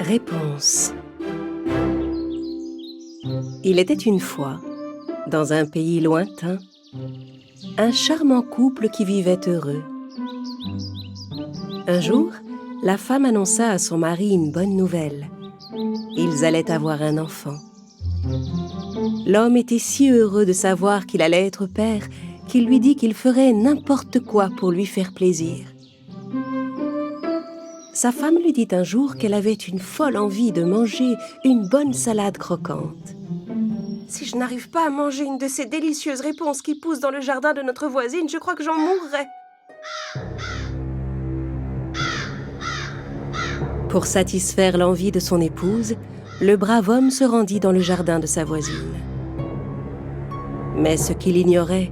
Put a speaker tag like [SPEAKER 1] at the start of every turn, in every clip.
[SPEAKER 1] Réponse. Il était une fois, dans un pays lointain, un charmant couple qui vivait heureux. Un jour, la femme annonça à son mari une bonne nouvelle. Ils allaient avoir un enfant. L'homme était si heureux de savoir qu'il allait être père qu'il lui dit qu'il ferait n'importe quoi pour lui faire plaisir. Sa femme lui dit un jour qu'elle avait une folle envie de manger une bonne salade croquante. « Si je n'arrive pas à manger une de ces délicieuses réponses qui poussent dans le jardin de notre voisine, je crois que j'en mourrai. » Pour satisfaire l'envie de son épouse, le brave homme se rendit dans le jardin de sa voisine. Mais ce qu'il ignorait,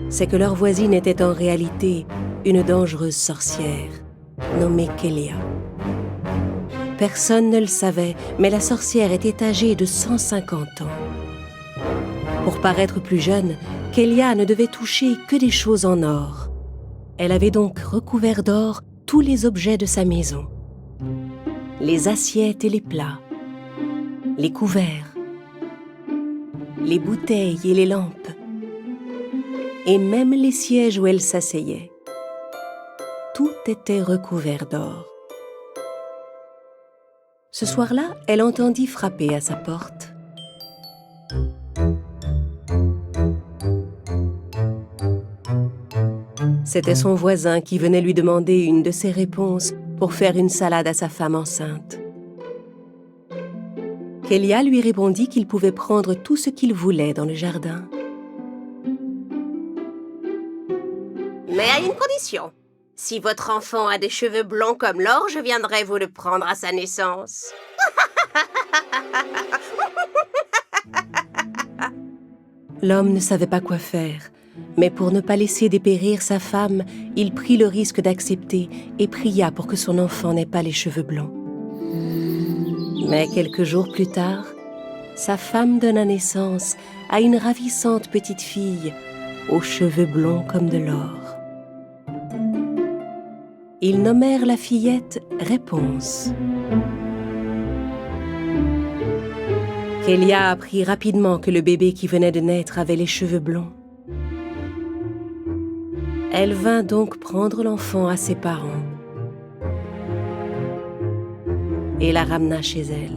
[SPEAKER 1] c'est que leur voisine était en réalité une dangereuse sorcière, nommée Kélia. Personne ne le savait, mais la sorcière était âgée de 150 ans. Pour paraître plus jeune, Kélia ne devait toucher que des choses en or. Elle avait donc recouvert d'or tous les objets de sa maison. Les assiettes et les plats, les couverts, les bouteilles et les lampes, et même les sièges où elle s'asseyait. Tout était recouvert d'or. Ce soir-là, elle entendit frapper à sa porte. C'était son voisin qui venait lui demander une de ses réponses pour faire une salade à sa femme enceinte. Kélia lui répondit qu'il pouvait prendre tout ce qu'il voulait dans le jardin. Mais à une condition. Si votre enfant a des cheveux blonds comme l'or, je viendrai vous le prendre à sa naissance. L'homme ne savait pas quoi faire, mais pour ne pas laisser dépérir sa femme, il prit le risque d'accepter et pria pour que son enfant n'ait pas les cheveux blonds. Mais quelques jours plus tard, sa femme donna naissance à une ravissante petite fille aux cheveux blonds comme de l'or. Ils nommèrent la fillette Réponse. Kélia apprit rapidement que le bébé qui venait de naître avait les cheveux blonds. Elle vint donc prendre l'enfant à ses parents et la ramena chez elle.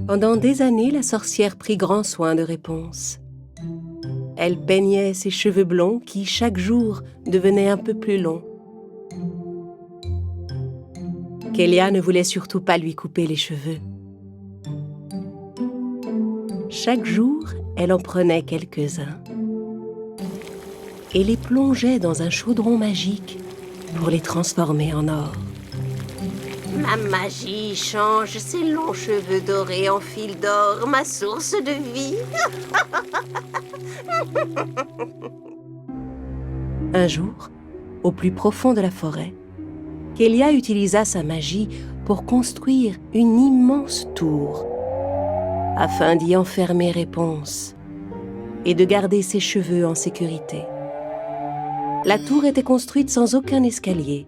[SPEAKER 1] Pendant des années, la sorcière prit grand soin de Réponse. Elle peignait ses cheveux blonds qui, chaque jour, devenaient un peu plus longs. Kélia ne voulait surtout pas lui couper les cheveux. Chaque jour, elle en prenait quelques-uns et les plongeait dans un chaudron magique pour les transformer en or. Ma magie change ces longs cheveux dorés en fil d'or, ma source de vie. Un jour, au plus profond de la forêt, Kélia utilisa sa magie pour construire une immense tour afin d'y enfermer Réponse et de garder ses cheveux en sécurité. La tour était construite sans aucun escalier.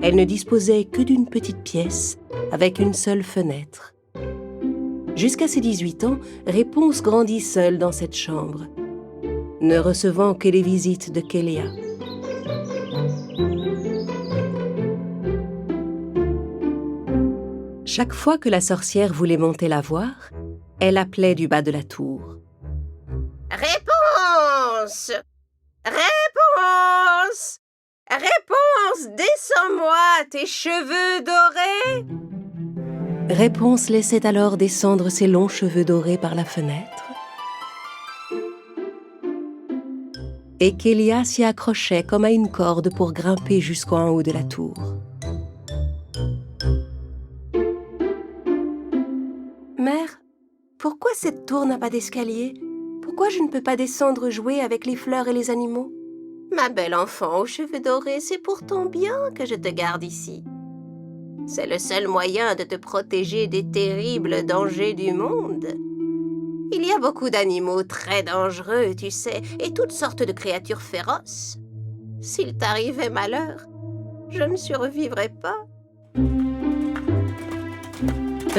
[SPEAKER 1] Elle ne disposait que d'une petite pièce avec une seule fenêtre. Jusqu'à ses 18 ans, Réponse grandit seule dans cette chambre, ne recevant que les visites de Kélia. Chaque fois que la sorcière voulait monter la voir, elle appelait du bas de la tour. « Réponse! Réponse! Réponse, descends-moi tes cheveux dorés !» Réponse laissait alors descendre ses longs cheveux dorés par la fenêtre. Et Kélia s'y accrochait comme à une corde pour grimper jusqu'en haut de la tour. « Mère, pourquoi cette tour n'a pas d'escalier ? Pourquoi je ne peux pas descendre jouer avec les fleurs et les animaux ? Ma belle enfant aux cheveux dorés, c'est pourtant bien que je te garde ici. C'est le seul moyen de te protéger des terribles dangers du monde. Il y a beaucoup d'animaux très dangereux, tu sais, et toutes sortes de créatures féroces. S'il t'arrivait malheur, je ne survivrais pas. »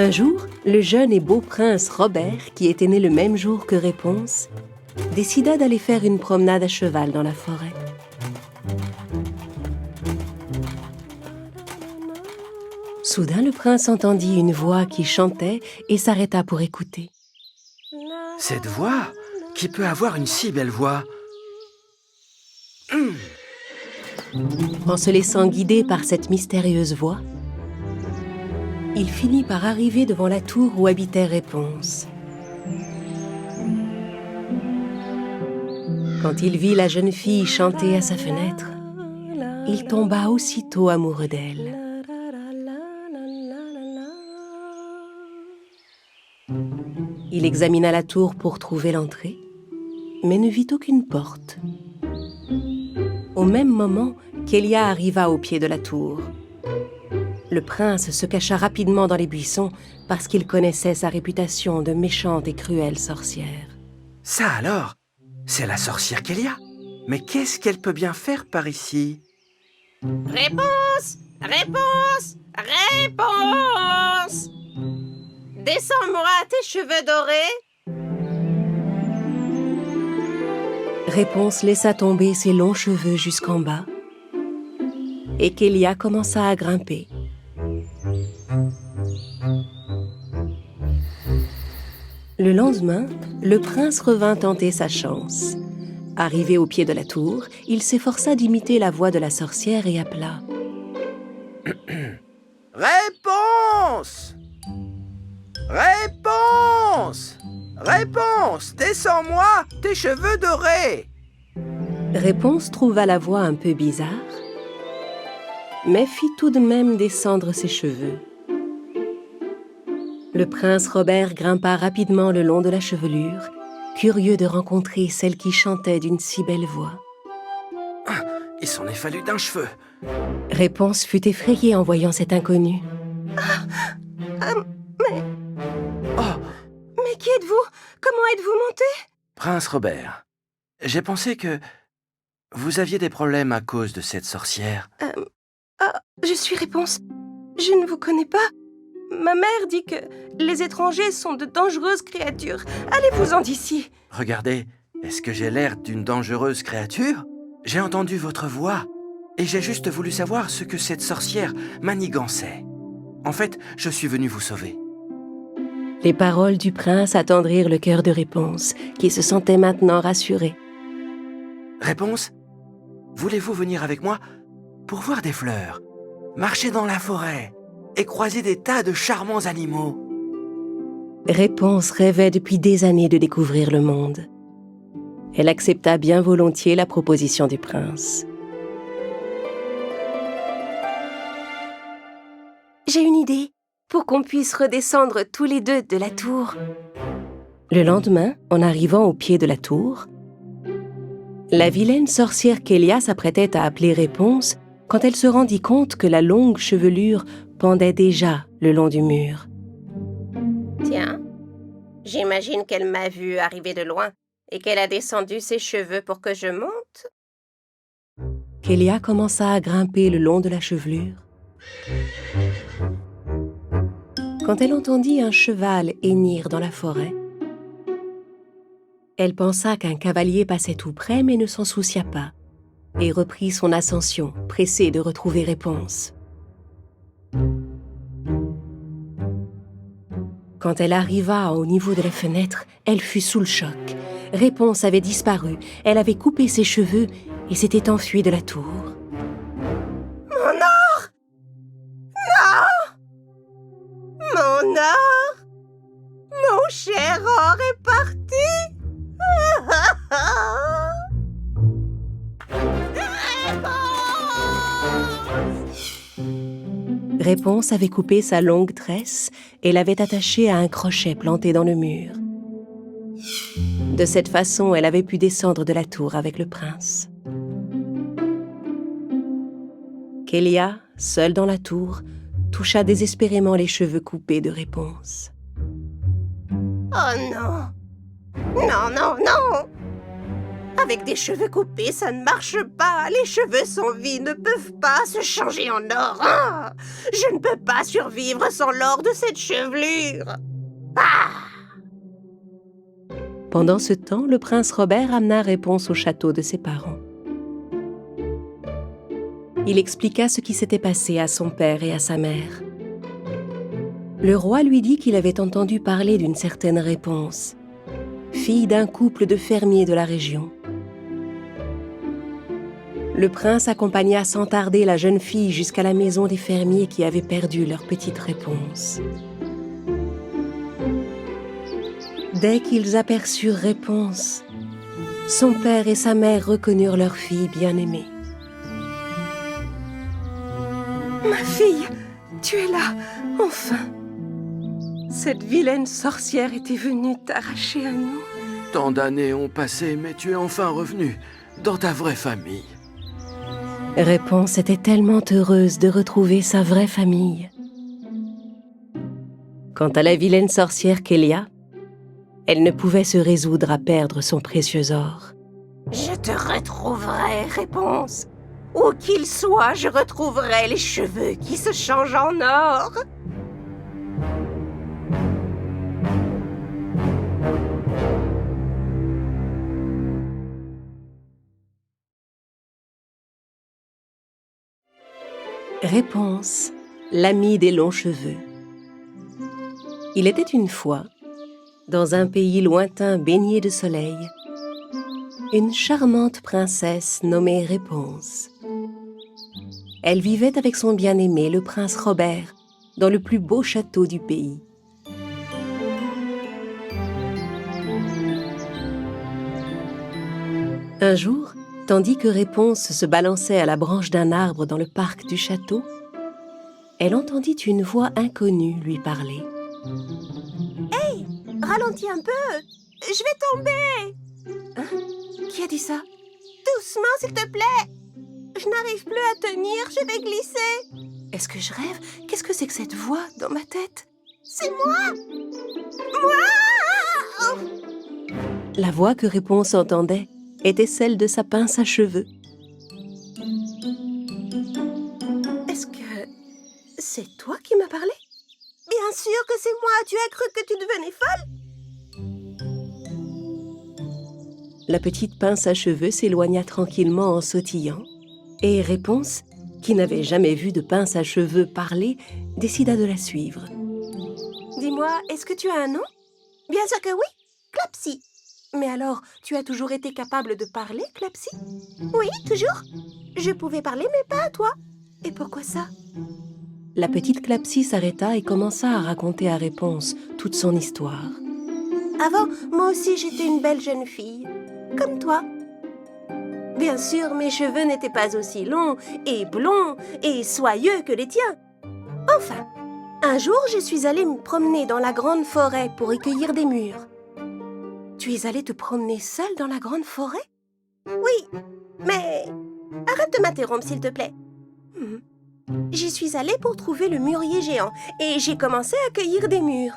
[SPEAKER 1] Un jour, le jeune et beau prince Robert, qui était né le même jour que Réponse, décida d'aller faire une promenade à cheval dans la forêt. Soudain, le prince entendit une voix qui chantait et s'arrêta pour écouter.
[SPEAKER 2] Cette voix? Qui peut avoir une si belle voix?
[SPEAKER 1] En se laissant guider par cette mystérieuse voix, il finit par arriver devant la tour où habitait Réponse. Quand il vit la jeune fille chanter à sa fenêtre, il tomba aussitôt amoureux d'elle. Il examina la tour pour trouver l'entrée, mais ne vit aucune porte. Au même moment, Kélia arriva au pied de la tour. Le prince se cacha rapidement dans les buissons parce qu'il connaissait sa réputation de méchante et cruelle sorcière.
[SPEAKER 2] Ça alors? C'est la sorcière Kélia. Mais qu'est-ce qu'elle peut bien faire par ici?
[SPEAKER 3] Réponse! Réponse! Réponse! Descends-moi tes cheveux dorés.
[SPEAKER 1] Réponse laissa tomber ses longs cheveux jusqu'en bas et Kélia commença à grimper. Le lendemain, le prince revint tenter sa chance. Arrivé au pied de la tour, il s'efforça d'imiter la voix de la sorcière et appela.
[SPEAKER 2] Réponse! Réponse! Réponse! Descends-moi tes cheveux dorés!
[SPEAKER 1] Réponse trouva la voix un peu bizarre, mais fit tout de même descendre ses cheveux. Le prince Robert grimpa rapidement le long de la chevelure, curieux de rencontrer celle qui chantait d'une si belle voix.
[SPEAKER 2] Il s'en est fallu d'un cheveu.
[SPEAKER 1] Réponse fut effrayée en voyant cet inconnu.
[SPEAKER 3] Mais qui êtes-vous? Comment êtes-vous monté?
[SPEAKER 2] Prince Robert, j'ai pensé que vous aviez des problèmes à cause de cette sorcière.
[SPEAKER 3] Je suis Réponse. Je ne vous connais pas. Ma mère dit que les étrangers sont de dangereuses créatures. Allez-vous-en d'ici.
[SPEAKER 2] Regardez, est-ce que j'ai l'air d'une dangereuse créature? J'ai entendu votre voix et j'ai juste voulu savoir ce que cette sorcière manigançait. En fait, je suis venu vous sauver.
[SPEAKER 1] Les paroles du prince attendrirent le cœur de Réponse, qui se sentait maintenant rassuré.
[SPEAKER 2] Réponse? Voulez-vous venir avec moi pour voir des fleurs, marcher dans la forêt et croiser des tas de charmants animaux?
[SPEAKER 1] Réponse rêvait depuis des années de découvrir le monde. Elle accepta bien volontiers la proposition du prince.
[SPEAKER 3] J'ai une idée, pour qu'on puisse redescendre tous les deux de la tour.
[SPEAKER 1] Le lendemain, en arrivant au pied de la tour, la vilaine sorcière Kélia s'apprêtait à appeler Réponse quand elle se rendit compte que la longue chevelure pendait déjà le long du mur.
[SPEAKER 3] Tiens, j'imagine qu'elle m'a vu arriver de loin et qu'elle a descendu ses cheveux pour que je monte.
[SPEAKER 1] Kélia commença à grimper le long de la chevelure. Quand elle entendit un cheval hennir dans la forêt, elle pensa qu'un cavalier passait tout près mais ne s'en soucia pas et reprit son ascension, pressée de retrouver Réponse. Quand elle arriva au niveau de la fenêtre, elle fut sous le choc. Réponse avait disparu, elle avait coupé ses cheveux et s'était enfuie de la tour.
[SPEAKER 3] Mon or! Non! Mon or! Mon cher or est parti!
[SPEAKER 1] Réponse avait coupé sa longue tresse et l'avait attachée à un crochet planté dans le mur. De cette façon, elle avait pu descendre de la tour avec le prince. Kélia, seule dans la tour, toucha désespérément les cheveux coupés de Réponse.
[SPEAKER 3] Oh non! Non, non, non! Avec des cheveux coupés, ça ne marche pas. Les cheveux sans vie ne peuvent pas se changer en or. Ah, je ne peux pas survivre sans l'or de cette chevelure. Ah!
[SPEAKER 1] Pendant ce temps, le prince Robert amena Réponse au château de ses parents. Il expliqua ce qui s'était passé à son père et à sa mère. Le roi lui dit qu'il avait entendu parler d'une certaine Réponse, fille d'un couple de fermiers de la région. Le prince accompagna sans tarder la jeune fille jusqu'à la maison des fermiers qui avaient perdu leur petite Réponse. Dès qu'ils aperçurent Réponse, son père et sa mère reconnurent leur fille bien-aimée.
[SPEAKER 3] Ma fille, tu es là, enfin. Cette vilaine sorcière était venue t'arracher à nous.
[SPEAKER 2] Tant d'années ont passé, mais tu es enfin revenue dans ta vraie famille.
[SPEAKER 1] Réponse était tellement heureuse de retrouver sa vraie famille. Quant à la vilaine sorcière Kélia, elle ne pouvait se résoudre à perdre son précieux or.
[SPEAKER 3] Je te retrouverai, Réponse. Où qu'il soit, je retrouverai les cheveux qui se changent en or.
[SPEAKER 1] Réponse, l'ami des longs cheveux. Il était une fois, dans un pays lointain baigné de soleil, une charmante princesse nommée Réponse. Elle vivait avec son bien-aimé, le prince Robert, dans le plus beau château du pays. Un jour, tandis que Réponse se balançait à la branche d'un arbre dans le parc du château, elle entendit une voix inconnue lui parler.
[SPEAKER 3] Hey, ralentis un peu, je vais tomber. Hein? Qui a dit ça? Doucement, s'il te plaît. Je n'arrive plus à tenir, je vais glisser. Est-ce que je rêve? Qu'est-ce que c'est que cette voix dans ma tête? C'est moi! Moi!
[SPEAKER 1] La voix que Réponse entendait était celle de sa pince à cheveux.
[SPEAKER 3] Est-ce que c'est toi qui m'as parlé? Bien sûr que c'est moi, tu as cru que tu devenais folle?
[SPEAKER 1] La petite pince à cheveux s'éloigna tranquillement en sautillant, et Réponse, qui n'avait jamais vu de pince à cheveux parler, décida de la suivre.
[SPEAKER 3] Dis-moi, est-ce que tu as un nom? Bien sûr que oui, Clapsy. Mais alors, tu as toujours été capable de parler, Clapsy? Oui, toujours. Je pouvais parler, mais pas à toi. Et pourquoi ça?
[SPEAKER 1] La petite Clapsy s'arrêta et commença à raconter à Réponse toute son histoire.
[SPEAKER 3] Avant, moi aussi, j'étais une belle jeune fille, comme toi. Bien sûr, mes cheveux n'étaient pas aussi longs et blonds et soyeux que les tiens. Enfin, un jour, je suis allée me promener dans la grande forêt pour y cueillir des mûres. Tu es allée te promener seule dans la grande forêt? Oui, mais arrête de m'interrompre, s'il te plaît. J'y suis allée pour trouver le mûrier géant et j'ai commencé à cueillir des mûres.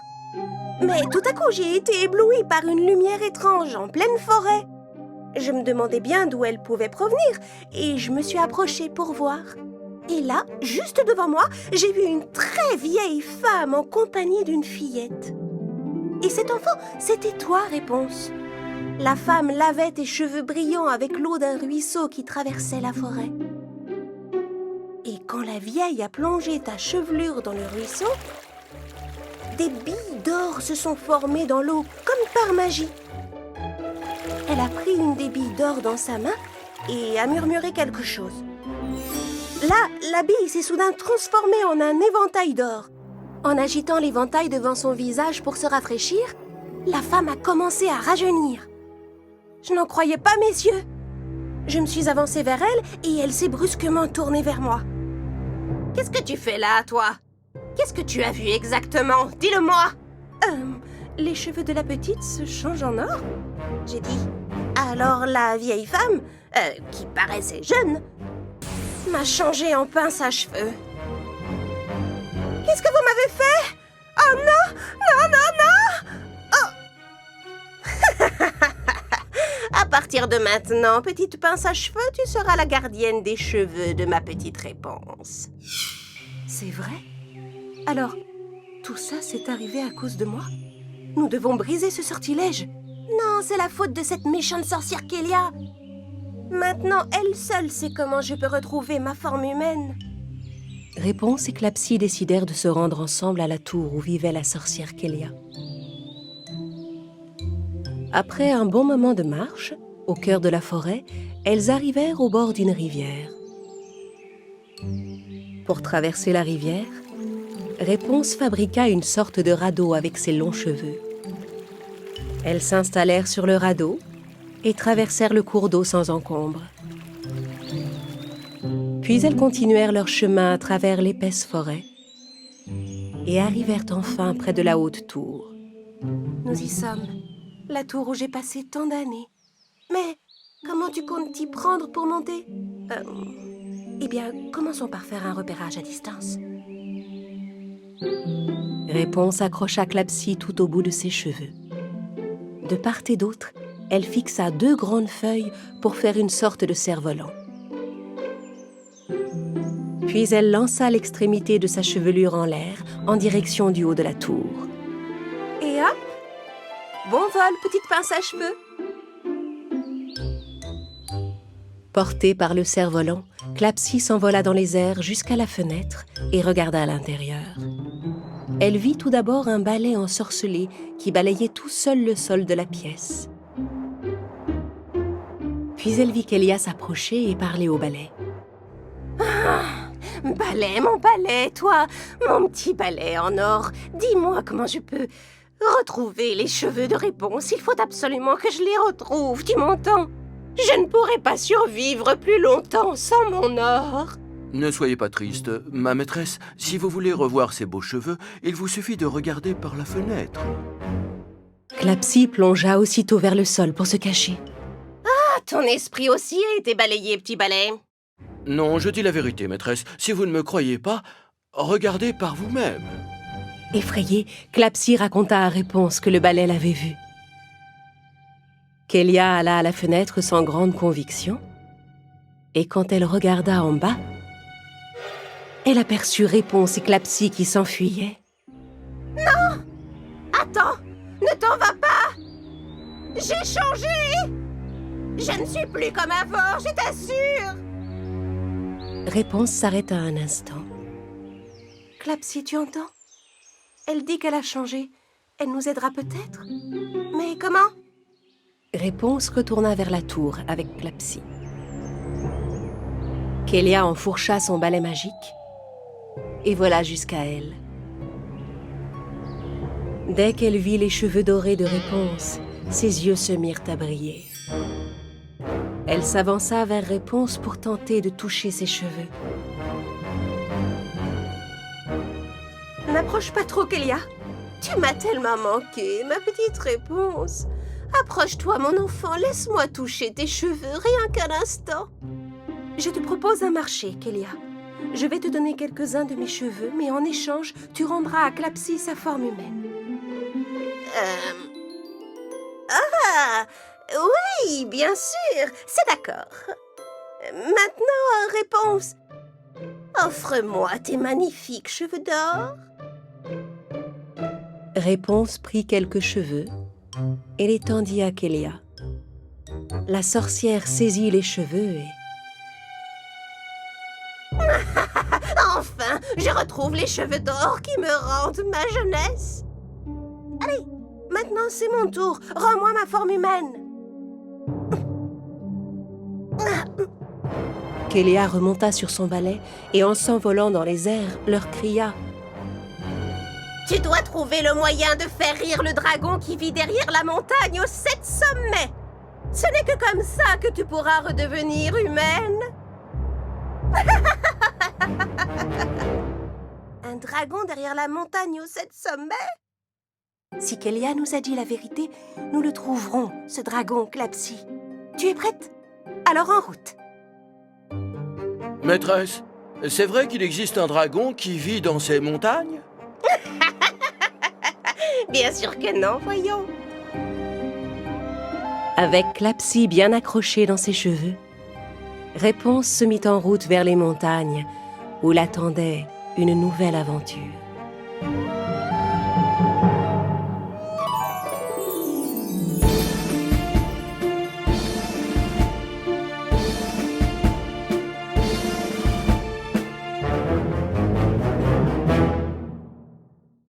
[SPEAKER 3] Mais tout à coup, j'ai été éblouie par une lumière étrange en pleine forêt. Je me demandais bien d'où elle pouvait provenir et je me suis approchée pour voir. Et là, juste devant moi, j'ai vu une très vieille femme en compagnie d'une fillette. Et cet enfant, c'était toi, Réponse. La femme lavait tes cheveux brillants avec l'eau d'un ruisseau qui traversait la forêt. Et quand la vieille a plongé ta chevelure dans le ruisseau, des billes d'or se sont formées dans l'eau comme par magie. Elle a pris une des billes d'or dans sa main et a murmuré quelque chose. Là, la bille s'est soudain transformée en un éventail d'or. En agitant l'éventail devant son visage pour se rafraîchir, la femme a commencé à rajeunir. Je n'en croyais pas mes yeux. Je me suis avancée vers elle et elle s'est brusquement tournée vers moi. « Qu'est-ce que tu fais là, toi? Qu'est-ce que tu as vu exactement? Dis-le-moi !»« Les cheveux de la petite se changent en or ?» J'ai dit. Alors la vieille femme, qui paraissait jeune, m'a changé en pince à cheveux. Qu'est-ce que vous m'avez fait? Oh non! Non, non, non! Oh! À partir partir de maintenant, petite pince à cheveux, tu seras la gardienne des cheveux de ma petite réponse. C'est vrai? Alors, tout ça s'est arrivé à cause de moi? Nous devons briser ce sortilège. Non, c'est la faute de cette méchante sorcière Kélia. Maintenant, elle seule sait comment je peux retrouver ma forme humaine.
[SPEAKER 1] Réponse et Clapsy décidèrent de se rendre ensemble à la tour où vivait la sorcière Kélia. Après un bon moment de marche, au cœur de la forêt, elles arrivèrent au bord d'une rivière. Pour traverser la rivière, Réponse fabriqua une sorte de radeau avec ses longs cheveux. Elles s'installèrent sur le radeau et traversèrent le cours d'eau sans encombre. Puis elles continuèrent leur chemin à travers l'épaisse forêt et arrivèrent enfin près de la haute tour.
[SPEAKER 3] Nous y sommes. La tour où j'ai passé tant d'années. Mais comment tu comptes t'y prendre pour monter? Eh bien, commençons par faire un repérage à distance.
[SPEAKER 1] Réponse accrocha Clapsy tout au bout de ses cheveux. De part et d'autre, elle fixa 2 grandes feuilles pour faire une sorte de cerf-volant. Puis elle lança l'extrémité de sa chevelure en l'air en direction du haut de la tour.
[SPEAKER 3] Et hop! Bon vol, petite pince à cheveux.
[SPEAKER 1] Portée par le cerf-volant, Clapsy s'envola dans les airs jusqu'à la fenêtre et regarda à l'intérieur. Elle vit tout d'abord un balai ensorcelé qui balayait tout seul le sol de la pièce. Puis elle vit Kélia s'approcher et parler au balai.
[SPEAKER 3] Balai, mon balai, toi, mon petit balai en or. Dis-moi comment je peux retrouver les cheveux de Réponse. Il faut absolument que je les retrouve, tu m'entends? Je ne pourrai pas survivre plus longtemps sans mon or.
[SPEAKER 2] Ne soyez pas triste, ma maîtresse. Si vous voulez revoir ces beaux cheveux, il vous suffit de regarder par la fenêtre.
[SPEAKER 1] Clapsy plongea aussitôt vers le sol pour se cacher.
[SPEAKER 3] Ah, ton esprit aussi a été balayé, petit balai.
[SPEAKER 2] Non, je dis la vérité, maîtresse. Si vous ne me croyez pas, regardez par vous-même.
[SPEAKER 1] Effrayée, Clapsy raconta à Réponse que le balai l'avait vue. Kélia alla à la fenêtre sans grande conviction, et quand elle regarda en bas, elle aperçut Réponse et Clapsy qui s'enfuyaient.
[SPEAKER 3] Non! Attends! Ne t'en vas pas! J'ai changé! Je ne suis plus comme avant, je t'assure!
[SPEAKER 1] Réponse s'arrêta un instant.
[SPEAKER 3] Clapsy, tu entends? Elle dit qu'elle a changé. Elle nous aidera peut-être? Mais comment?
[SPEAKER 1] Réponse retourna vers la tour avec Clapsy. Kélia enfourcha son balai magique et vola jusqu'à elle. Dès qu'elle vit les cheveux dorés de Réponse, ses yeux se mirent à briller. Elle s'avança vers Réponse pour tenter de toucher ses cheveux.
[SPEAKER 3] N'approche pas trop, Kélia. Tu m'as tellement manqué, ma petite Réponse. Approche-toi, mon enfant, laisse-moi toucher tes cheveux, rien qu'un instant. Je te propose un marché, Kélia. Je vais te donner quelques-uns de mes cheveux, mais en échange, tu rendras à Clapsy sa forme humaine. Ah, oui, bien sûr, c'est d'accord. Maintenant, Réponse. Offre-moi tes magnifiques cheveux d'or.
[SPEAKER 1] Réponse prit quelques cheveux et les tendit à Kélia. La sorcière saisit les cheveux et...
[SPEAKER 3] Enfin, je retrouve les cheveux d'or qui me rendent ma jeunesse. Allez, maintenant c'est mon tour. Rends-moi ma forme humaine.
[SPEAKER 1] Kélia remonta sur son balai et en s'envolant dans les airs, leur cria «
[SPEAKER 3] Tu dois trouver le moyen de faire rire le dragon qui vit derrière la montagne aux 7 sommets. Ce n'est que comme ça que tu pourras redevenir humaine. » Un dragon derrière la montagne aux 7 sommets? Si Kélia nous a dit la vérité, nous le trouverons, ce dragon Clapsy. Tu es prête? Alors en route.
[SPEAKER 2] Maîtresse, c'est vrai qu'il existe un dragon qui vit dans ces montagnes?
[SPEAKER 3] Bien sûr que non, voyons.
[SPEAKER 1] Avec Clapsy bien accroché dans ses cheveux, Réponse se mit en route vers les montagnes où l'attendait une nouvelle aventure.